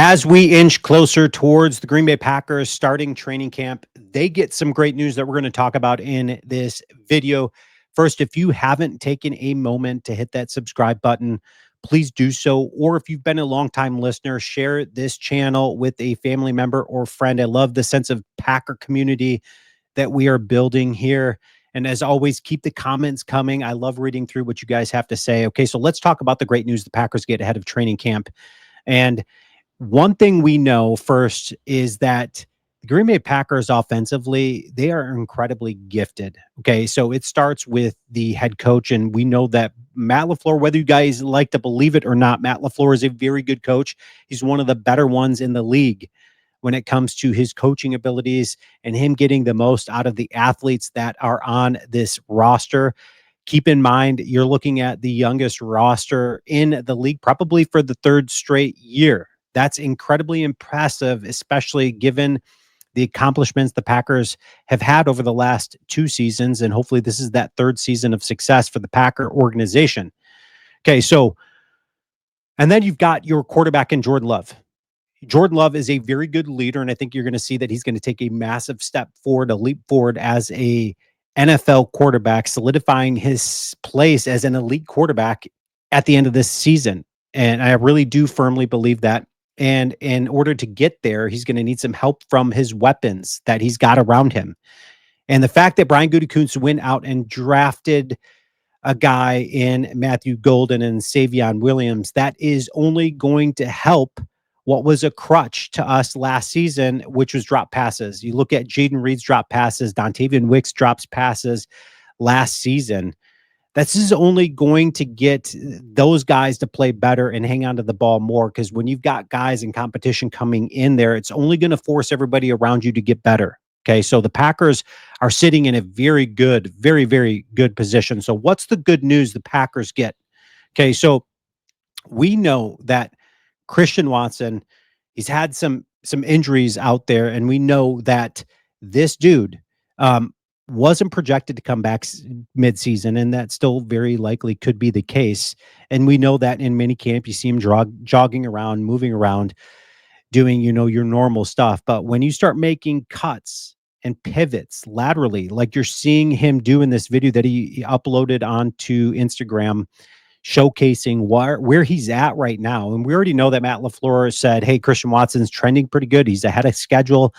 As we inch closer towards the Green Bay Packers starting training camp, they get some great news that we're going to talk about in this video. First, if you haven't taken a moment to hit that subscribe button, please do so. Or if you've been a longtime listener, share this channel with a family member or friend. I love the sense of Packer community that we are building here. And as always, keep the comments coming. I love reading through what you guys have to say. Okay, so let's talk about the great news the Packers get ahead of training camp. And one thing we know first is that the Green Bay Packers offensively, they are incredibly gifted. Okay. So it starts with the head coach. And we know that Matt LaFleur, whether you guys like to believe it or not, Matt LaFleur is a very good coach. He's one of the better ones in the league when it comes to his coaching abilities and him getting the most out of the athletes that are on this roster. Keep in mind, you're looking at the youngest roster in the league, probably for the third straight year. That's incredibly impressive, especially given the accomplishments the Packers have had over the last two seasons. And hopefully this is that third season of success for the Packer organization. Okay, so, and then you've got your quarterback in Jordan Love. Jordan Love is a very good leader, and I think you're going to see that he's going to take a massive step forward, a leap forward as a NFL quarterback, solidifying his place as an elite quarterback at the end of this season. And I really do firmly believe that. And in order to get there, he's going to need some help from his weapons that he's got around him. And the fact that Brian Gutekunst went out and drafted a guy in Matthew Golden and Savion Williams, that is only going to help what was a crutch to us last season, which was drop passes. You look at Jaden Reed's drop passes, Dontavian Wicks drops passes last season. This is only going to get those guys to play better and hang on to the ball more, because when you've got guys in competition coming in there, it's only going to force everybody around you to get better. Okay, so the Packers are sitting in a very good, very, very good position. So what's the good news the Packers get? Okay, so we know that Christian Watson, he's had some injuries out there, and we know that this dude wasn't projected to come back midseason, and that still very likely could be the case. And we know that in minicamp, you see him jogging around, moving around, doing, your normal stuff. But when you start making cuts and pivots laterally, like you're seeing him do in this video that he uploaded onto Instagram, showcasing where he's at right now. And we already know that Matt LaFleur said, hey, Christian Watson's trending pretty good. He's ahead of schedule.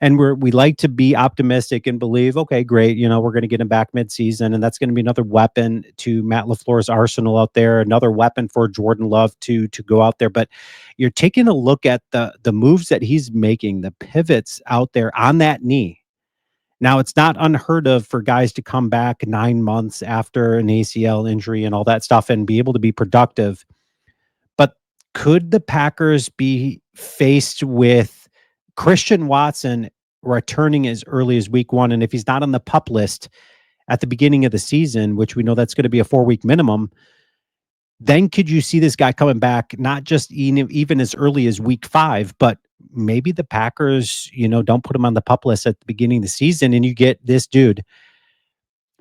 And we like to be optimistic and believe, okay, great, we're going to get him back midseason, and that's going to be another weapon to Matt LaFleur's arsenal out there, another weapon for Jordan Love to go out there. But you're taking a look at the moves that he's making, the pivots out there on that knee. Now, it's not unheard of for guys to come back 9 months after an ACL injury and all that stuff and be able to be productive. But could the Packers be faced with Christian Watson returning as early as week 1? And if he's not on the PUP list at the beginning of the season, which we know that's going to be a 4-week minimum, then could you see this guy coming back, not just even as early as week 5, but maybe the Packers, don't put him on the PUP list at the beginning of the season, and you get this dude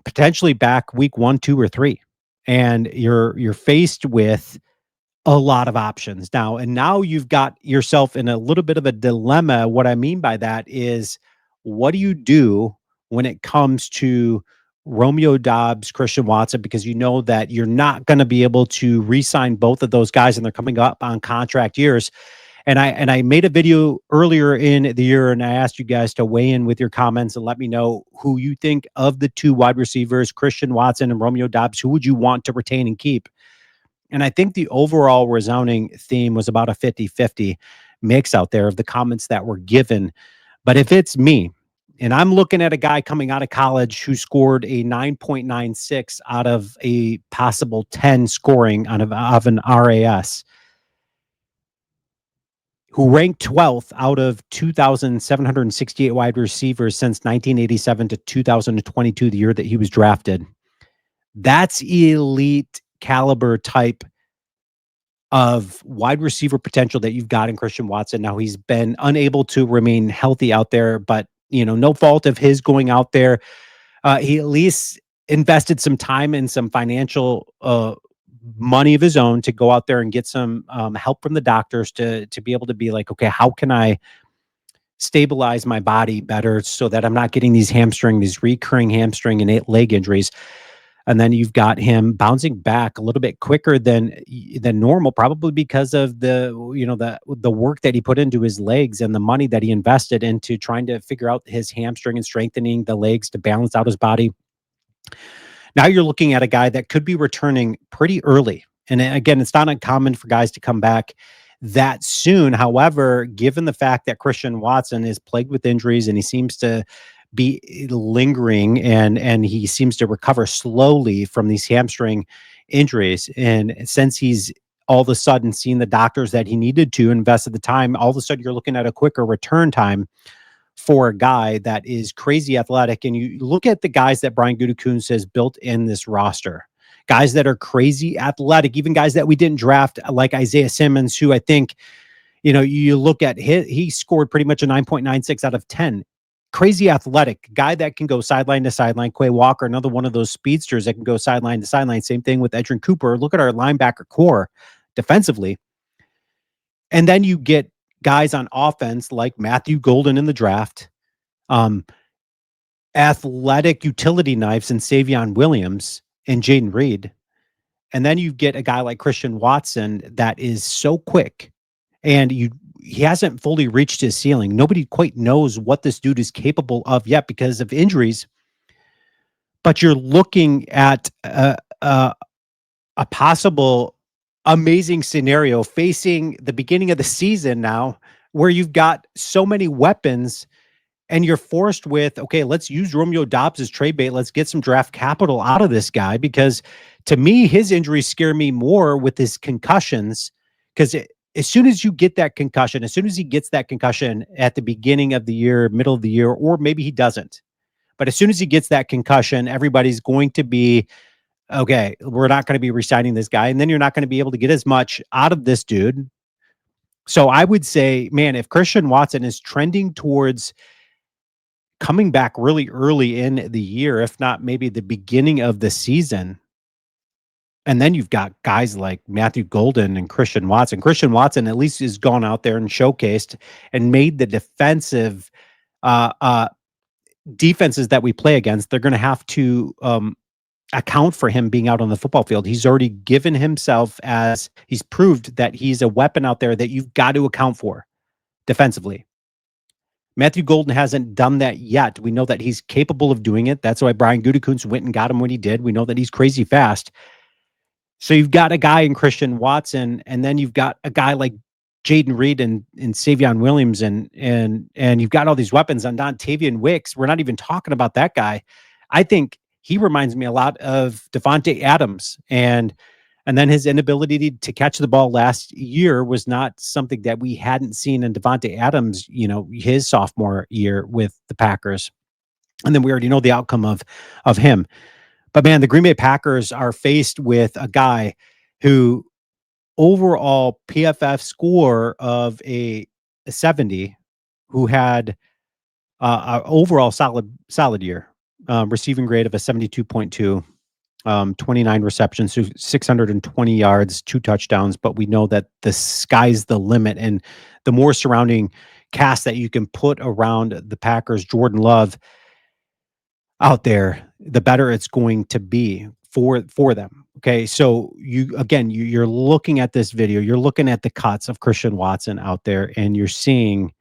potentially back week 1, 2, or 3. And you're faced with a lot of options now. And now you've got yourself in a little bit of a dilemma. What I mean by that is, what do you do when it comes to Romeo Doubs, Christian Watson, because you know that you're not going to be able to re-sign both of those guys, and they're coming up on contract years. And I made a video earlier in the year, and I asked you guys to weigh in with your comments and let me know who you think of the two wide receivers, Christian Watson and Romeo Doubs, who would you want to retain and keep? And I think the overall resounding theme was about a 50-50 mix out there of the comments that were given. But if it's me, and I'm looking at a guy coming out of college who scored a 9.96 out of a possible 10 scoring of an RAS, who ranked 12th out of 2,768 wide receivers since 1987 to 2022, the year that he was drafted. That's elite caliber type of wide receiver potential that you've got in Christian Watson. Now, he's been unable to remain healthy out there, but no fault of his going out there. He at least invested some time and some financial money of his own to go out there and get some help from the doctors to be able to be like, okay, how can I stabilize my body better so that I'm not getting these recurring hamstring and leg injuries. And then you've got him bouncing back a little bit quicker than normal, probably because of the work that he put into his legs and the money that he invested into trying to figure out his hamstring and strengthening the legs to balance out his body. Now you're looking at a guy that could be returning pretty early. And again, it's not uncommon for guys to come back that soon. However, given the fact that Christian Watson is plagued with injuries and he seems to be lingering and he seems to recover slowly from these hamstring injuries, and since he's all of a sudden seen the doctors that he needed to invest at the time, all of a sudden you're looking at a quicker return time for a guy that is crazy athletic. And you look at the guys that Brian Gutekunst has built in this roster, guys that are crazy athletic, even guys that we didn't draft, like Isaiah Simmons, who I think, you look at he scored pretty much a 9.96 out of 10. Crazy athletic guy that can go sideline to sideline. Quay Walker, another one of those speedsters that can go sideline to sideline. Same thing with Edrin Cooper. Look at our linebacker core defensively. And then you get guys on offense like Matthew Golden in the draft, um, athletic utility knives and Savion Williams and Jaden Reed. And then you get a guy like Christian Watson that is so quick and he hasn't fully reached his ceiling. Nobody quite knows what this dude is capable of yet because of injuries. But you're looking at a possible amazing scenario facing the beginning of the season now, where you've got so many weapons and you're forced with, okay, let's use Romeo Doubs as trade bait. Let's get some draft capital out of this guy, because to me, his injuries scare me more with his concussions. Because as soon as you get that concussion, as soon as he gets that concussion at the beginning of the year, middle of the year, or maybe he doesn't, but as soon as he gets that concussion, everybody's going to be, okay, we're not going to be re-signing this guy. And then you're not going to be able to get as much out of this dude. So I would say, man, if Christian Watson is trending towards coming back really early in the year, if not maybe the beginning of the season, and then you've got guys like Matthew Golden and Christian Watson. Christian Watson at least has gone out there and showcased and made the uh, uh, defenses that we play against. They're going to have to account for him being out on the football field. He's already given himself as he's proved that he's a weapon out there that you've got to account for defensively. Matthew Golden hasn't done that yet. We know that he's capable of doing it. That's why Brian Gutekunst went and got him when he did. We know that he's crazy fast. So you've got a guy in Christian Watson, and then you've got a guy like Jaden Reed and Savion Williams, and you've got all these weapons on Dontavian Wicks. We're not even talking about that guy. I think he reminds me a lot of Devontae Adams, and then his inability to catch the ball last year was not something that we hadn't seen in Devontae Adams, his sophomore year with the Packers. And then we already know the outcome of him. But man, the Green Bay Packers are faced with a guy who overall PFF score of a 70, who had a overall solid year, receiving grade of a 72.2, 29 receptions, so 620 yards, 2 touchdowns. But we know that the sky's the limit, and the more surrounding cast that you can put around the Packers, Jordan Love out there, the better it's going to be for them. Okay, so you're looking at this video, you're looking at the cuts of Christian Watson out there, and you're seeing,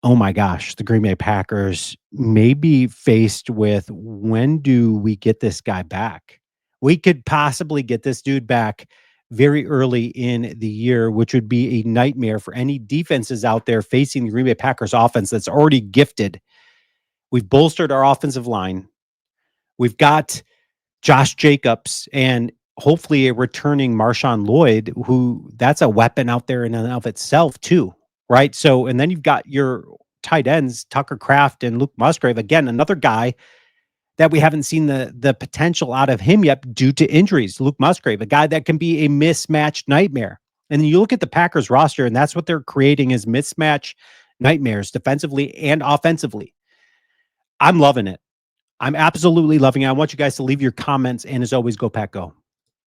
oh my gosh, the Green Bay Packers may be faced with, when do we get this guy back? We could possibly get this dude back very early in the year, which would be a nightmare for any defenses out there facing the Green Bay Packers offense that's already gifted. We've bolstered our offensive line. We've got Josh Jacobs and hopefully a returning Marshawn Lloyd, who that's a weapon out there in and of itself too, right? So, and then you've got your tight ends, Tucker Kraft and Luke Musgrave. Again, another guy that we haven't seen the potential out of him yet due to injuries. Luke Musgrave, a guy that can be a mismatched nightmare. And then you look at the Packers roster, and that's what they're creating, is mismatch nightmares defensively and offensively. I'm loving it. I'm absolutely loving it. I want you guys to leave your comments, and as always, go Pack Go.